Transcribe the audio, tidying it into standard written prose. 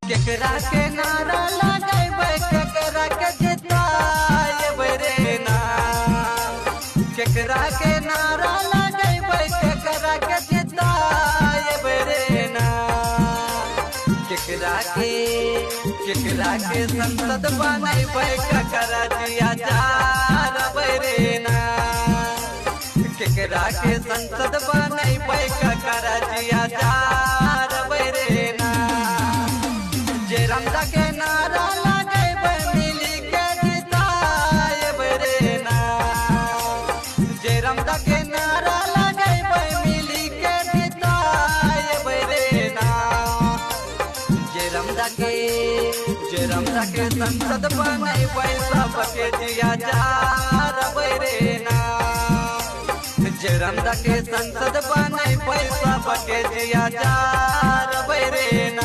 केकरा के नारा लगाइबे केकरा के जिताइबे रे ना। केकरा के नारा लगाइबे केकरा के जिताइबे रे ना। केकरा के संसद बनैबे केकरा जिया जारबे रे ना। केकरा के संसद बनैबे केकरा जिया जारबे रे ना। जे रमदा के नारा लगाइबे मिली के जिताइबे रे ना। जे रमदा के नारा लगाइबे मिली के जिताइबे रे ना। जे रमदा के संसद बनैबे सबके जिया जारबे रे ना। जे रमदा के संसद बनैबे सबके जिया जारबे रे ना।